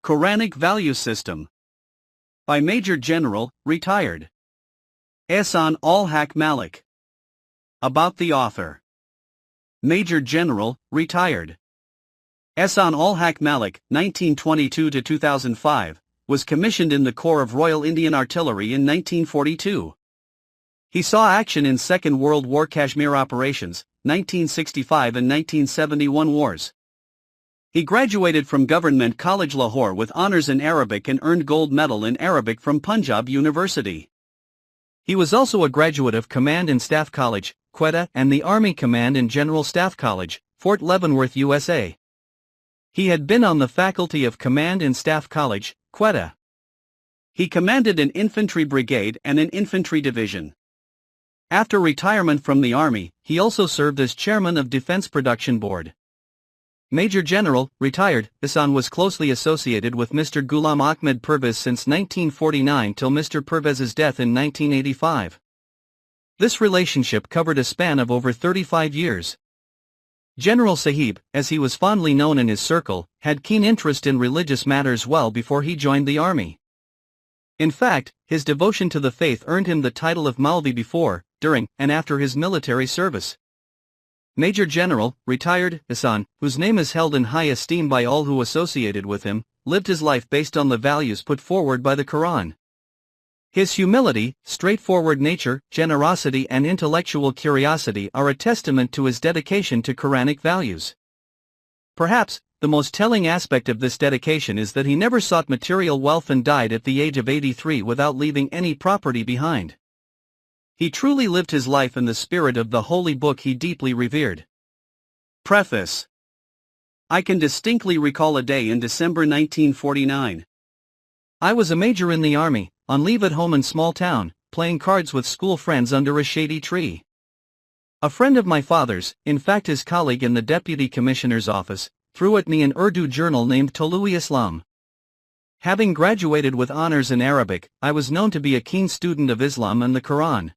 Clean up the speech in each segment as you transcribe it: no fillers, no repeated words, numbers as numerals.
Quranic Value System. By Major General, retired. Lhsan-ul-Haq Malik. About the author. Major General, retired. Lhsan-ul-Haq Malik, 1922–2005, was commissioned in the Corps of Royal Indian Artillery in 1942. He saw action in Second World War Kashmir operations, 1965 and 1971 wars. He graduated from Government College Lahore with honors in Arabic and earned gold medal in Arabic from Punjab University. He was also a graduate of Command and Staff College, Quetta, and the Army Command and General Staff College, Fort Leavenworth, USA. He had been on the faculty of Command and Staff College, Quetta. He commanded an infantry brigade and an infantry division. After retirement from the Army, he also served as chairman of Defense Production Board. Major General, retired, Hussain was closely associated with Mr. Ghulam Ahmed Parwez since 1949 till Mr. Parvez's death in 1985. This relationship covered a span of over 35 years. General Sahib, as he was fondly known in his circle, had keen interest in religious matters well before he joined the army. In fact, his devotion to the faith earned him the title of Maulvi before, during, and after his military service. Major General, retired, Hussain, whose name is held in high esteem by all who associated with him, lived his life based on the values put forward by the Quran. His humility, straightforward nature, generosity and intellectual curiosity are a testament to his dedication to Quranic values. Perhaps, the most telling aspect of this dedication is that he never sought material wealth and died at the age of 83 without leaving any property behind. He truly lived his life in the spirit of the holy book he deeply revered. Preface. I can distinctly recall a day in December 1949. I was a major in the army, on leave at home in small town, playing cards with school friends under a shady tree. A friend of my father's, in fact his colleague in the Deputy Commissioner's office, threw at me an Urdu journal named Tului Islam. Having graduated with honors in Arabic, I was known to be a keen student of Islam and the Quran.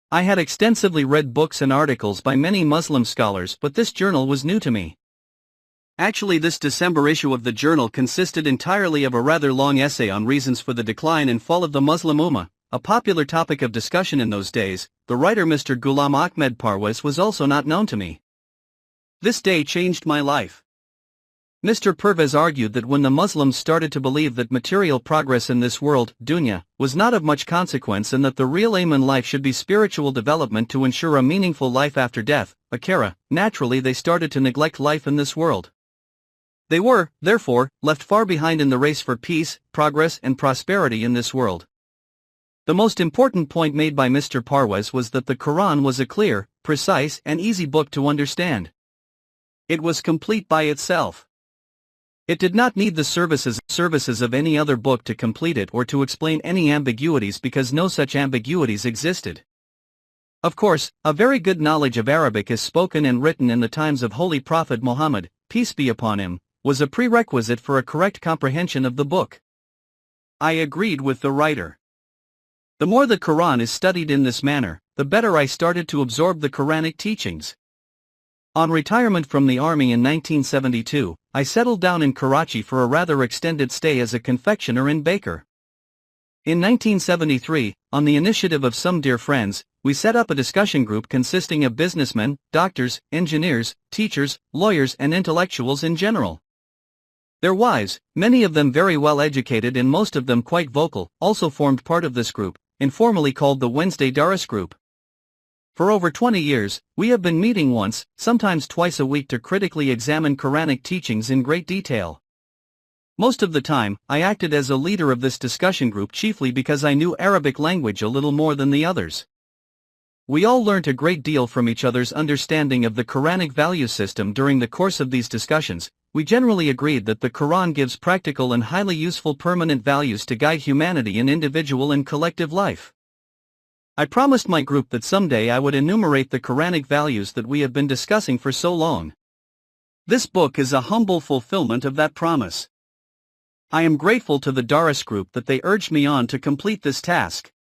I had extensively read books and articles by many Muslim scholars, but this journal was new to me. Actually, this December issue of the journal consisted entirely of a rather long essay on reasons for the decline and fall of the Muslim Ummah, a popular topic of discussion in those days. The writer Mr. Ghulam Ahmed Parwez was also not known to me. This day changed my life. Mr. Parwez argued that when the Muslims started to believe that material progress in this world, dunya, was not of much consequence and that the real aim in life should be spiritual development to ensure a meaningful life after death, akhirah, naturally they started to neglect life in this world. They were, therefore, left far behind in the race for peace, progress and prosperity in this world. The most important point made by Mr. Parwez was that the Quran was a clear, precise and easy book to understand. It was complete by itself. It did not need the services of any other book to complete it or to explain any ambiguities because no such ambiguities existed. Of course, a very good knowledge of Arabic as spoken and written in the times of Holy Prophet Muhammad, peace be upon him, was a prerequisite for a correct comprehension of the book. I agreed with the writer. The more the Quran is studied in this manner, the better I started to absorb the Quranic teachings. On retirement from the army in 1972, I settled down in Karachi for a rather extended stay as a confectioner and baker. In 1973, on the initiative of some dear friends, we set up a discussion group consisting of businessmen, doctors, engineers, teachers, lawyers and intellectuals in general. Their wives, many of them very well educated and most of them quite vocal, also formed part of this group, informally called the Wednesday Daras Group. For over 20 years, we have been meeting once, sometimes twice a week to critically examine Quranic teachings in great detail. Most of the time, I acted as a leader of this discussion group chiefly because I knew Arabic language a little more than the others. We all learnt a great deal from each other's understanding of the Quranic value system during the course of these discussions. We generally agreed that the Quran gives practical and highly useful permanent values to guide humanity in individual and collective life. I promised my group that someday I would enumerate the Quranic values that we have been discussing for so long. This book is a humble fulfillment of that promise. I am grateful to the Daras group that they urged me on to complete this task.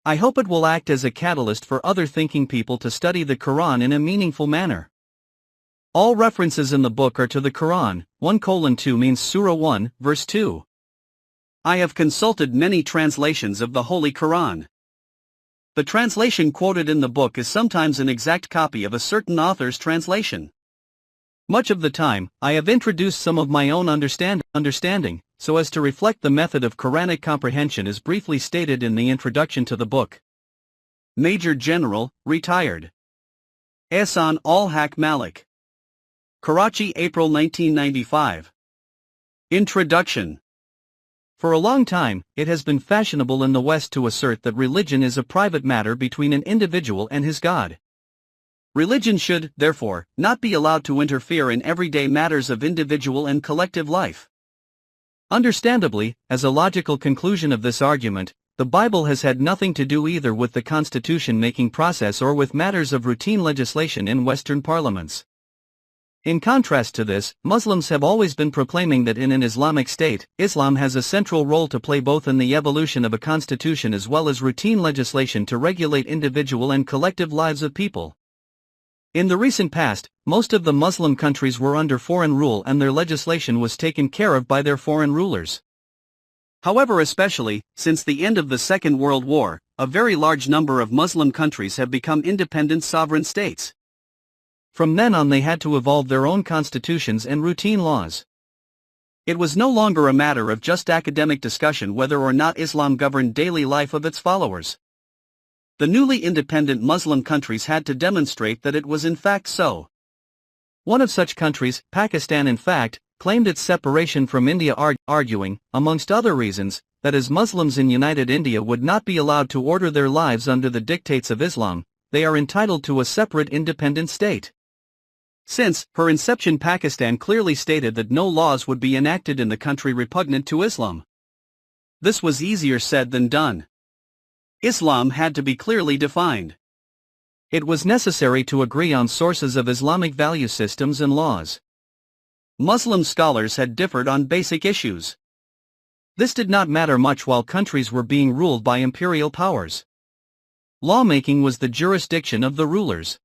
I hope it will act as a catalyst for other thinking people to study the Quran in a meaningful manner. All references in the book are to the Quran. 1:2 means Surah 1, verse 2. I have consulted many translations of the Holy Quran. The translation quoted in the book is sometimes an exact copy of a certain author's translation. Much of the time, I have introduced some of my own understanding, so as to reflect the method of Quranic comprehension as briefly stated in the introduction to the book. Major General, retired. Lhsan-ul-Haq Malik. Karachi, April 1995. Introduction. For a long time, it has been fashionable in the West to assert that religion is a private matter between an individual and his God. Religion should, therefore, not be allowed to interfere in everyday matters of individual and collective life. Understandably, as a logical conclusion of this argument, the Bible has had nothing to do either with the constitution-making process or with matters of routine legislation in Western parliaments. In contrast to this, Muslims have always been proclaiming that in an Islamic state, Islam has a central role to play both in the evolution of a constitution as well as routine legislation to regulate individual and collective lives of people. In the recent past, most of the Muslim countries were under foreign rule and their legislation was taken care of by their foreign rulers. However, especially since the end of the Second World War, a very large number of Muslim countries have become independent sovereign states. From then on they had to evolve their own constitutions and routine laws. It was no longer a matter of just academic discussion whether or not Islam governed daily life of its followers. The newly independent Muslim countries had to demonstrate that it was in fact so. One of such countries, Pakistan in fact, claimed its separation from India arguing, amongst other reasons, that as Muslims in United India would not be allowed to order their lives under the dictates of Islam, they are entitled to a separate independent state. Since her inception, Pakistan clearly stated that no laws would be enacted in the country repugnant to Islam. This was easier said than done. Islam had to be clearly defined. It was necessary to agree on sources of Islamic value systems and laws. Muslim scholars had differed on basic issues. This did not matter much while countries were being ruled by imperial powers. Lawmaking was the jurisdiction of the rulers.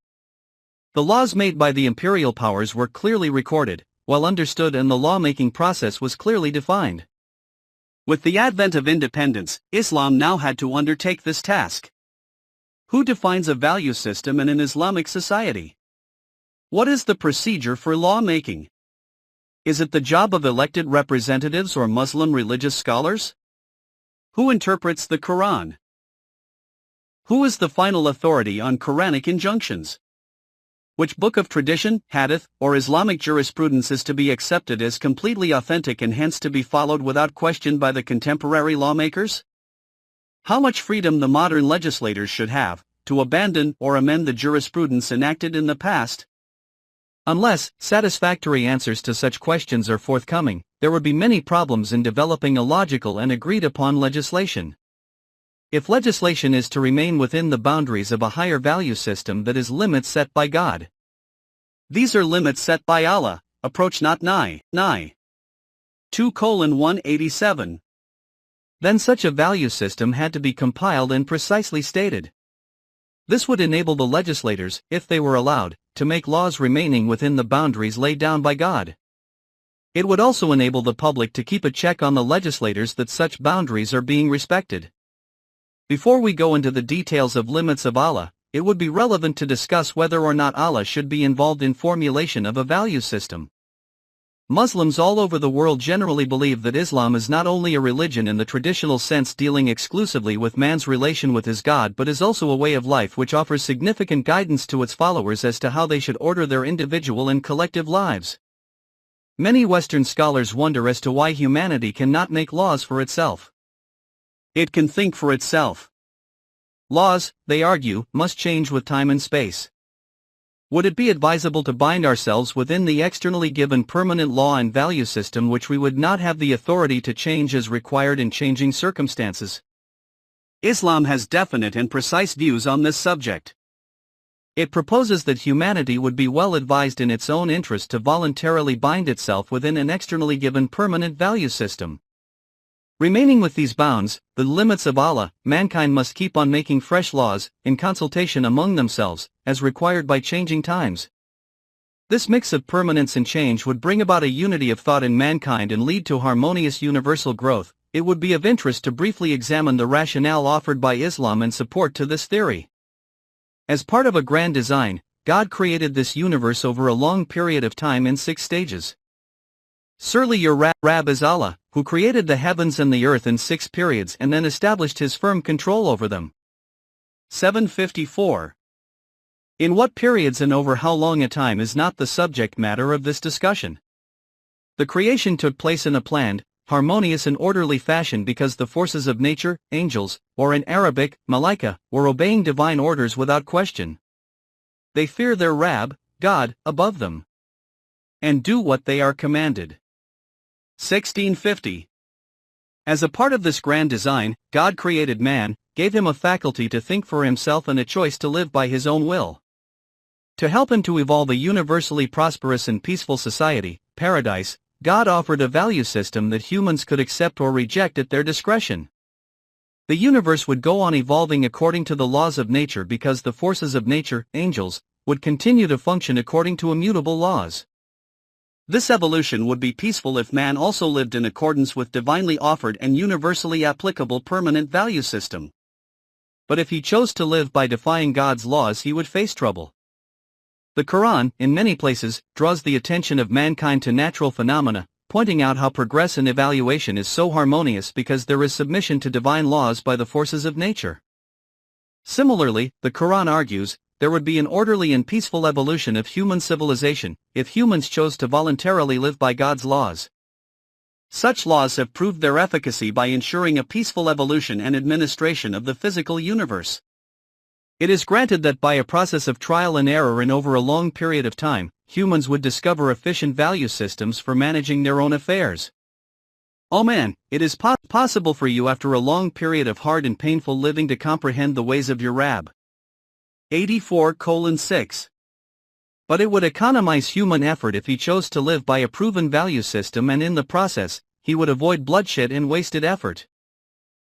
The laws made by the imperial powers were clearly recorded, well understood, and the lawmaking process was clearly defined. With the advent of independence, Islam now had to undertake this task. Who defines a value system in an Islamic society? What is the procedure for lawmaking? Is it the job of elected representatives or Muslim religious scholars? Who interprets the Quran? Who is the final authority on Quranic injunctions? Which book of tradition, hadith, or Islamic jurisprudence is to be accepted as completely authentic and hence to be followed without question by the contemporary lawmakers? How much freedom the modern legislators should have to abandon or amend the jurisprudence enacted in the past? Unless satisfactory answers to such questions are forthcoming, there would be many problems in developing a logical and agreed-upon legislation. If legislation is to remain within the boundaries of a higher value system, that is limits set by God. These are limits set by Allah, approach not nigh. 2:187. Then such a value system had to be compiled and precisely stated. This would enable the legislators, if they were allowed, to make laws remaining within the boundaries laid down by God. It would also enable the public to keep a check on the legislators that such boundaries are being respected. Before we go into the details of limits of Allah, it would be relevant to discuss whether or not Allah should be involved in formulation of a value system. Muslims all over the world generally believe that Islam is not only a religion in the traditional sense dealing exclusively with man's relation with his God, but is also a way of life which offers significant guidance to its followers as to how they should order their individual and collective lives. Many Western scholars wonder as to why humanity cannot make laws for itself. It can think for itself. Laws, they argue, must change with time and space. Would it be advisable to bind ourselves within the externally given permanent law and value system which we would not have the authority to change as required in changing circumstances? Islam has definite and precise views on this subject. It proposes that humanity would be well advised in its own interest to voluntarily bind itself within an externally given permanent value system. Remaining with these bounds, the limits of Allah, mankind must keep on making fresh laws, in consultation among themselves, as required by changing times. This mix of permanence and change would bring about a unity of thought in mankind and lead to harmonious universal growth. It would be of interest to briefly examine the rationale offered by Islam in support to this theory. As part of a grand design, God created this universe over a long period of time in 6 stages. Surely your Rab is Allah, who created the heavens and the earth in 6 periods and then established his firm control over them. 754. In what periods and over how long a time is not the subject matter of this discussion. The creation took place in a planned, harmonious and orderly fashion because the forces of nature, angels, or in Arabic, malaika, were obeying divine orders without question. They fear their Rab, God, above them, and do what they are commanded. 1650. As a part of this grand design, God created man, gave him a faculty to think for himself and a choice to live by his own will. To help him to evolve a universally prosperous and peaceful society, paradise, God offered a value system that humans could accept or reject at their discretion. The universe would go on evolving according to the laws of nature because the forces of nature, angels, would continue to function according to immutable laws. This evolution would be peaceful if man also lived in accordance with divinely offered and universally applicable permanent value system. But if he chose to live by defying God's laws, he would face trouble. The Quran, in many places, draws the attention of mankind to natural phenomena, pointing out how progress and evaluation is so harmonious because there is submission to divine laws by the forces of nature. Similarly, the Quran argues, there would be an orderly and peaceful evolution of human civilization, if humans chose to voluntarily live by God's laws. Such laws have proved their efficacy by ensuring a peaceful evolution and administration of the physical universe. It is granted that by a process of trial and error and over a long period of time, humans would discover efficient value systems for managing their own affairs. Oh man, it is possible for you after a long period of hard and painful living to comprehend the ways of your Rab. 84:6. But it would economize human effort if he chose to live by a proven value system, and in the process, he would avoid bloodshed and wasted effort.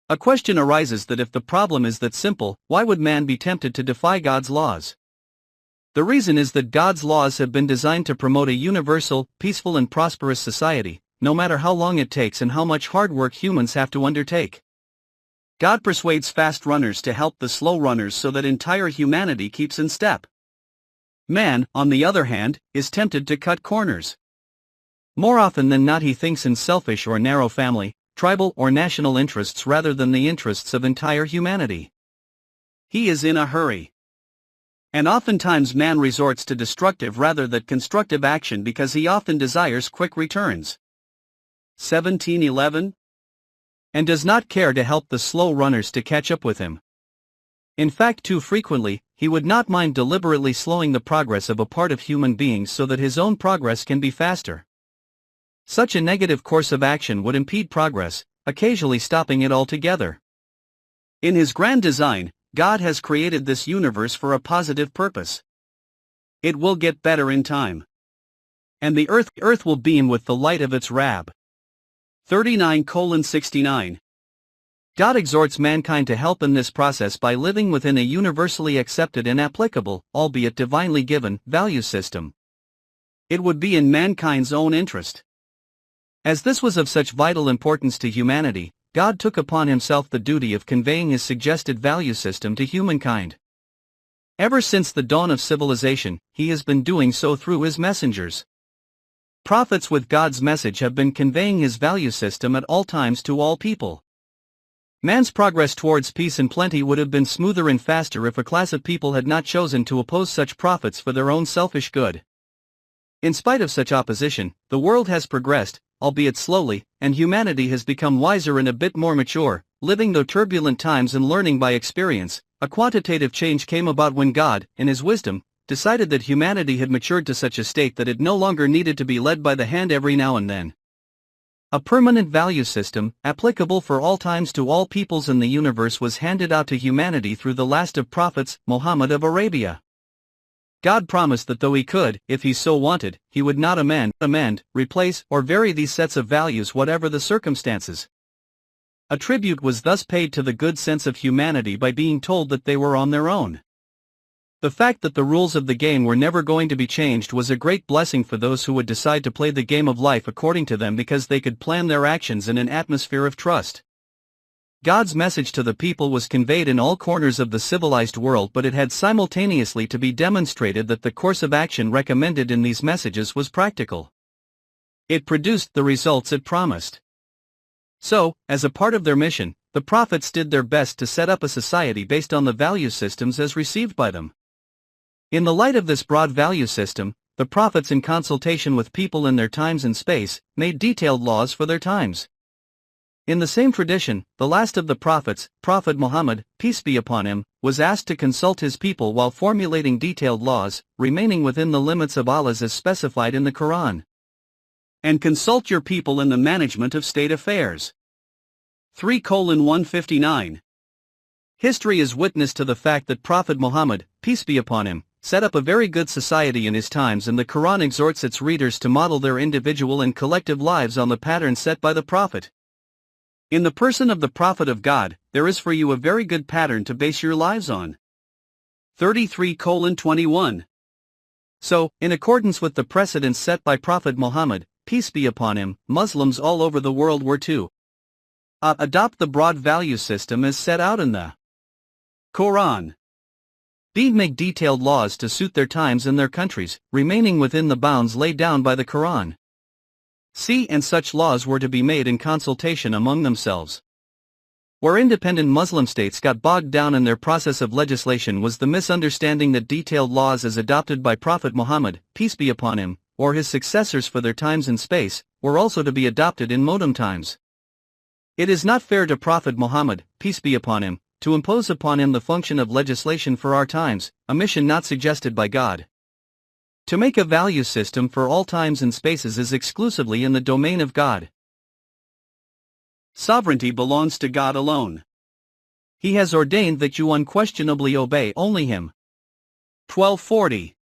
A question arises that if the problem is that simple, why would man be tempted to defy God's laws? The reason is that God's laws have been designed to promote a universal, peaceful and prosperous society, no matter how long it takes and how much hard work humans have to undertake. God persuades fast runners to help the slow runners so that entire humanity keeps in step. Man, on the other hand, is tempted to cut corners. More often than not he thinks in selfish or narrow family, tribal or national interests rather than the interests of entire humanity. He is in a hurry. And oftentimes man resorts to destructive rather than constructive action because he often desires quick returns. 1711. And does not care to help the slow runners to catch up with him. In fact, too frequently, he would not mind deliberately slowing the progress of a part of human beings so that his own progress can be faster. Such a negative course of action would impede progress, occasionally stopping it altogether. In his grand design, God has created this universe for a positive purpose. It will get better in time. And the earth will beam with the light of its Rab. 39:69. God exhorts mankind to help in this process by living within a universally accepted and applicable, albeit divinely given, value system. It would be in mankind's own interest. As this was of such vital importance to humanity, God took upon himself the duty of conveying his suggested value system to humankind. Ever since the dawn of civilization, he has been doing so through his messengers. Prophets with God's message have been conveying his value system at all times to all people. Man's progress towards peace and plenty would have been smoother and faster if a class of people had not chosen to oppose such prophets for their own selfish good. In spite of such opposition, the world has progressed, albeit slowly, and humanity has become wiser and a bit more mature, living through turbulent times and learning by experience. A quantitative change came about when God, in his wisdom, decided that humanity had matured to such a state that it no longer needed to be led by the hand every now and then. A permanent value system, applicable for all times to all peoples in the universe, was handed out to humanity through the last of prophets, Muhammad of Arabia. God promised that though he could, if he so wanted, he would not amend, replace, or vary these sets of values whatever the circumstances. A tribute was thus paid to the good sense of humanity by being told that they were on their own. The fact that the rules of the game were never going to be changed was a great blessing for those who would decide to play the game of life according to them, because they could plan their actions in an atmosphere of trust. God's message to the people was conveyed in all corners of the civilized world, but it had simultaneously to be demonstrated that the course of action recommended in these messages was practical. It produced the results it promised. So, as a part of their mission, the prophets did their best to set up a society based on the value systems as received by them. In the light of this broad value system, the prophets, in consultation with people in their times and space, made detailed laws for their times. In the same tradition, the last of the prophets, Prophet Muhammad, peace be upon him, was asked to consult his people while formulating detailed laws, remaining within the limits of Allah's as specified in the Quran. And consult your people in the management of state affairs. 3:159. History is witness to the fact that Prophet Muhammad, peace be upon him, set up a very good society in his times, and the Quran exhorts its readers to model their individual and collective lives on the pattern set by the Prophet. In the person of the Prophet of God, there is for you a very good pattern to base your lives on. 33:21. So, in accordance with the precedents set by Prophet Muhammad, peace be upon him, Muslims all over the world were to adopt the broad value system as set out in the Quran. B. Make detailed laws to suit their times and their countries, remaining within the bounds laid down by the Quran. C. And such laws were to be made in consultation among themselves. Where independent Muslim states got bogged down in their process of legislation was the misunderstanding that detailed laws as adopted by Prophet Muhammad, peace be upon him, or his successors for their times and space, were also to be adopted in modern times. It is not fair to Prophet Muhammad, peace be upon him, to impose upon him the function of legislation for our times, a mission not suggested by God. To make a value system for all times and spaces is exclusively in the domain of God. Sovereignty belongs to God alone. He has ordained that you unquestionably obey only Him. 1240.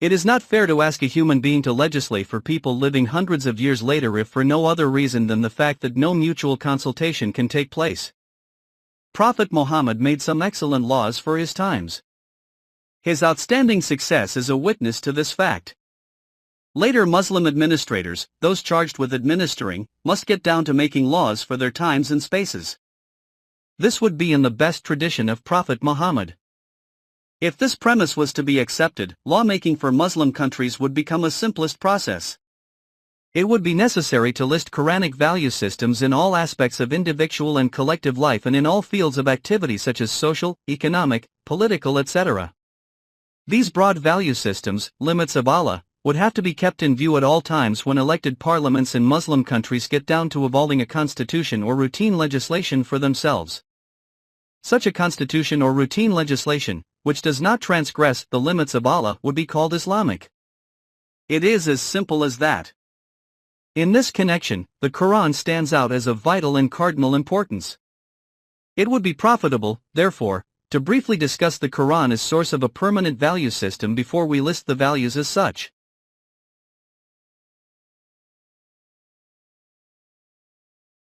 It is not fair to ask a human being to legislate for people living hundreds of years later if for no other reason than the fact that no mutual consultation can take place. Prophet Muhammad made some excellent laws for his times. His outstanding success is a witness to this fact. Later Muslim administrators, those charged with administering, must get down to making laws for their times and spaces. This would be in the best tradition of Prophet Muhammad. If this premise was to be accepted, lawmaking for Muslim countries would become a simplest process. It would be necessary to list Quranic value systems in all aspects of individual and collective life and in all fields of activity such as social, economic, political, etc. These broad value systems, limits of Allah, would have to be kept in view at all times when elected parliaments in Muslim countries get down to evolving a constitution or routine legislation for themselves. Such a constitution or routine legislation, which does not transgress the limits of Allah, would be called Islamic. It is as simple as that. In this connection, the Quran stands out as of vital and cardinal importance. It would be profitable, therefore, to briefly discuss the Quran as source of a permanent value system before we list the values as such.